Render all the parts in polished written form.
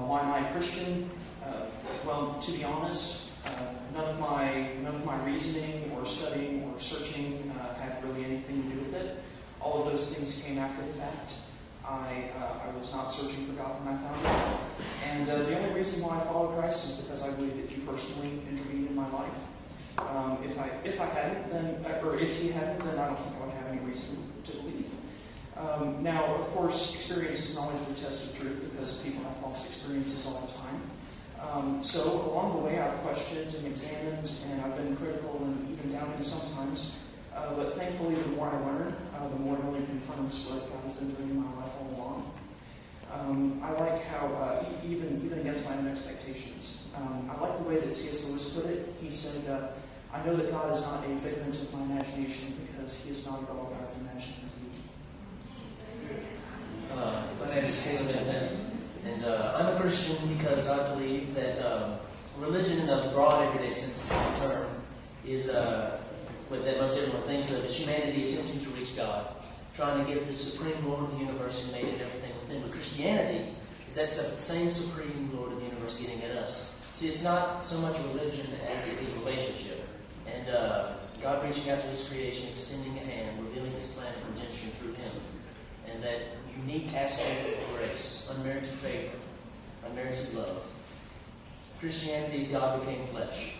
Why am I a Christian? Well, to be honest, none of my reasoning or studying or searching had really anything to do with it. All of those things came after the fact. I was not searching for God when I found Him. And the only reason why I follow Christ is because I believe that He personally intervened in my life. If He hadn't, then I don't think I would have any reason to believe. Now, of course, experience isn't always the test of truth because people have false experiences all the time. So along the way, I've questioned and examined, and I've been critical and even doubting sometimes. But thankfully, the more I learn, the more it really confirms what God has been doing in my life all along. I like how, even against my own expectations, I like the way that C.S. Lewis put it. He said, I know that God is not a figment of my imagination because He is not at all what I've imagined Him to be. My name is Caleb Edmund, and I'm a Christian because I believe that religion, in the broad everyday sense of the term, is what that most everyone thinks of as humanity attempting to reach God, trying to get the supreme Lord of the universe who made it everything within. But Christianity is that same supreme Lord of the universe getting at us. See, it's not so much religion as it is relationship. And God reaching out to His creation, extending a hand, revealing His plan of redemption through Him. And that unique aspect of grace, unmerited favor, unmerited love. Christianity is God became flesh.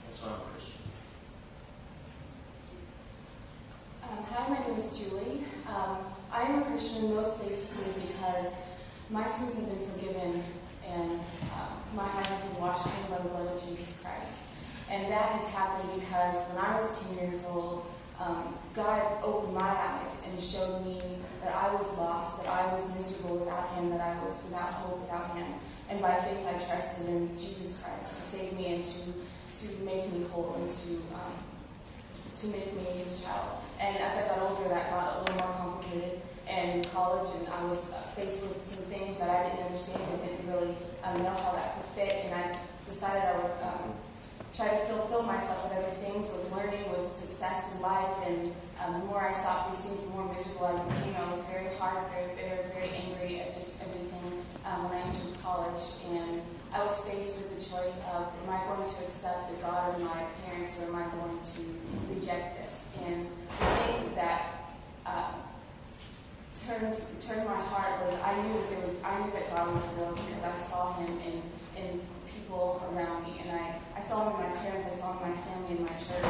That's why I'm a Christian. Hi, my name is Julie. I am a Christian most basically because my sins have been forgiven and my heart has been washed clean by the blood of Jesus Christ. And that has happened because when I was 10 years old, God opened my eyes and showed me that I was lost, that I was miserable without Him, that I was without hope without Him. And by faith I trusted in Jesus Christ to save me and to make me whole and to make me His child. And as I got older, that got a little more complicated. And in college, and I was faced with some things that I didn't understand and didn't really know how that could fit. And I decided I would try to fulfill myself with other things, with learning, with success in life. And the more I stopped these things, the more miserable I became. I was very hard, very bitter, very angry at just everything when I entered college. And I was faced with the choice of, am I going to accept the God of my parents, or am I going to reject this? And the thing that turned my heart was I knew that God was real because I saw Him in people around me, and I saw Him in my parents, I saw Him in my family, in my church,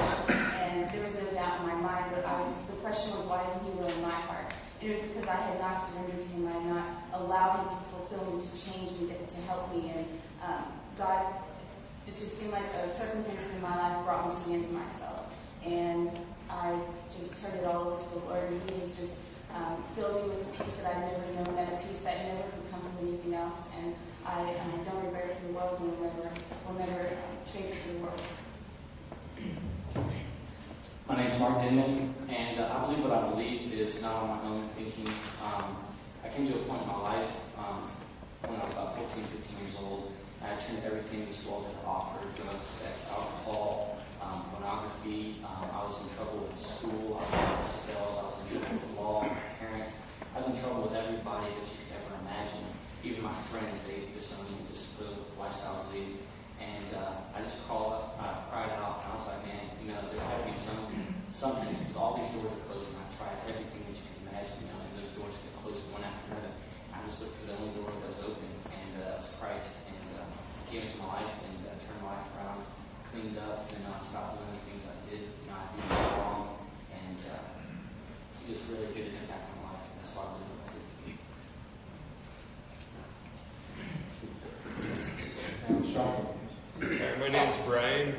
and there was no doubt in my mind. But the question was, why isn't He real in my heart? And it was because I had not surrendered to Him. I had not allowed Him to fulfill me, to change me, to help me. And God, it just seemed like circumstances in my life brought me to the end of myself, and I just turned it all over to the Lord, and He has just filled me with a peace that I've never known, and a peace that never could come from anything else. And I don't regret it for the world, and will never trade it for the world. My name is Mark Denman, and I believe what I believe is not on my own thinking. I came to a point in my life when I was about 14, 15 years old. I turned everything this world had offered: drugs, sex, alcohol, pornography. I was in trouble with school. I was expelled. I was in trouble with the law, my parents. I was in trouble with everybody that you could ever imagine. Even my friends, they disowned me just for the lifestyle I lead. And I just cried out, and I was like, man, there's got to be something, because all these doors are closing. I tried everything that you can imagine, and those doors kept closing one after another. I just looked for the only door that was open, and that was Christ. And He came into my life and turned my life around, cleaned up, and I stopped doing the things I did. I did wrong, and He just really did an impact on my life. And that's why I believe what I did. My name is Brian.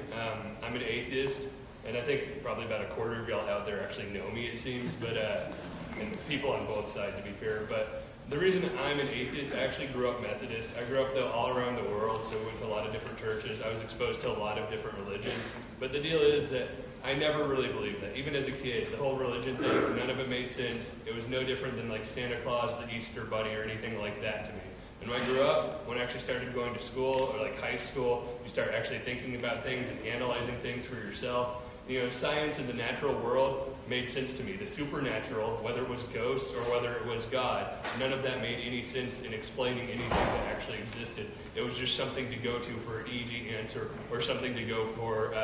I'm an atheist, and I think probably about a quarter of y'all out there actually know me, it seems, but and people on both sides, to be fair. But the reason I'm an atheist, I actually grew up Methodist. I grew up, though, all around the world, so I went to a lot of different churches. I was exposed to a lot of different religions. But the deal is that I never really believed that. Even as a kid, the whole religion thing, none of it made sense. It was no different than like Santa Claus, the Easter Bunny, or anything like that to me. And when I grew up, when I actually started going to school, or like high school, you start actually thinking about things and analyzing things for yourself. Science in the natural world made sense to me. The supernatural, whether it was ghosts or whether it was God, none of that made any sense in explaining anything that actually existed. It was just something to go to for an easy answer, or something to go for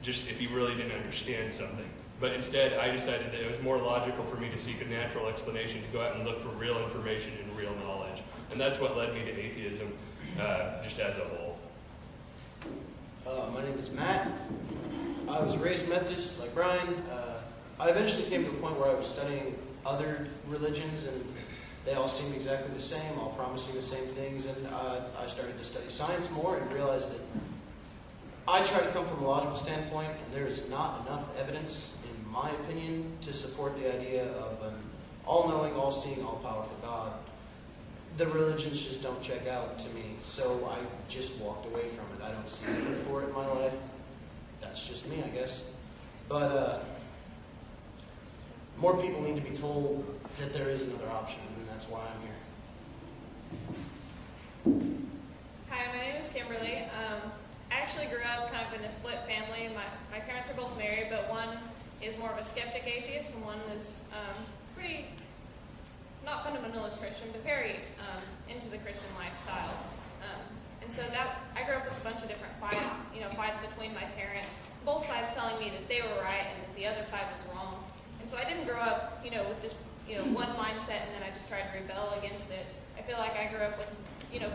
just if you really didn't understand something. But instead, I decided that it was more logical for me to seek a natural explanation, to go out and look for real information and real knowledge. And that's what led me to atheism, just as a whole. My name is Matt. I was raised Methodist, like Brian. I eventually came to a point where I was studying other religions, and they all seemed exactly the same, all promising the same things. And I started to study science more and realized that I try to come from a logical standpoint, and there is not enough evidence, in my opinion, to support the idea of an all-knowing, all-seeing, all-powerful God. The religions just don't check out to me, so I just walked away from it. I don't see a need for it in my life. That's just me, I guess. But more people need to be told that there is another option, and that's why I'm here. Hi, my name is Kimberly. I actually grew up kind of in a split family. My parents are both married, but one is more of a skeptic atheist, and one is pretty, not fundamentalist Christian, but very into the Christian lifestyle. And so I grew up with a bunch of different fights between my parents, both sides telling me that they were right and that the other side was wrong. And so I didn't grow up, with just, one mindset and then I just tried to rebel against it. I feel like I grew up with,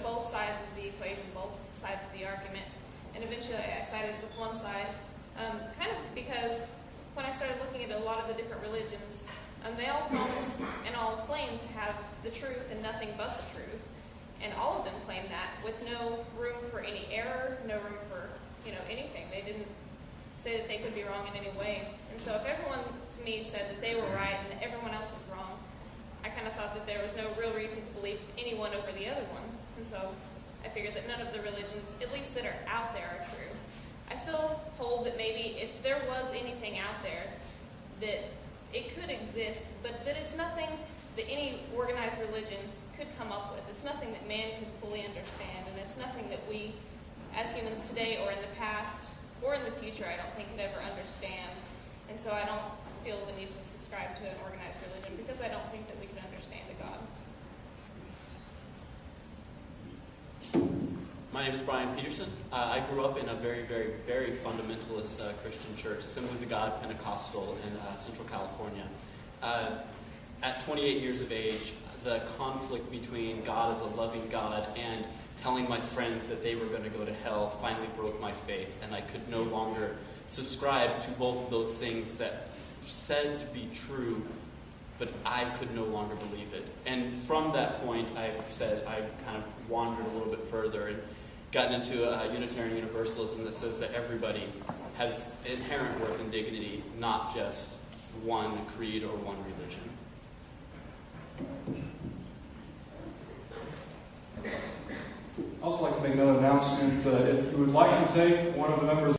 both sides of the equation, both sides of the argument. And eventually I sided with one side, kind of because when I started looking at a lot of the different religions, they all promised and all claimed to have the truth and nothing but the truth. And all of them claimed that with no room for any error, no room for, anything. They didn't say that they could be wrong in any way. And so if everyone to me said that they were right and that everyone else was wrong, I kind of thought that there was no real reason to believe anyone over the other one. And so I figured that none of the religions, at least that are out there, are true. I still hold that maybe if there was anything out there, that it could exist, but that it's nothing that any organized religion could come up with. It's nothing that man can fully understand, and it's nothing that we, as humans today or in the past or in the future, I don't think could ever understand. And so I don't feel the need to subscribe to an organized religion because I don't think that we can understand a God. My name is Brian Peterson. I grew up in a very, very, very fundamentalist Christian church, Assemblies of God Pentecostal in Central California. At 28 years of age, the conflict between God as a loving God and telling my friends that they were going to go to hell finally broke my faith, and I could no longer subscribe to both of those things that said to be true, but I could no longer believe it. And from that point, I kind of wandered a little bit further and gotten into Unitarian Universalism that says that everybody has inherent worth and dignity, not just one creed or one religion. I'd also like to make another announcement. If you would like to take one of the members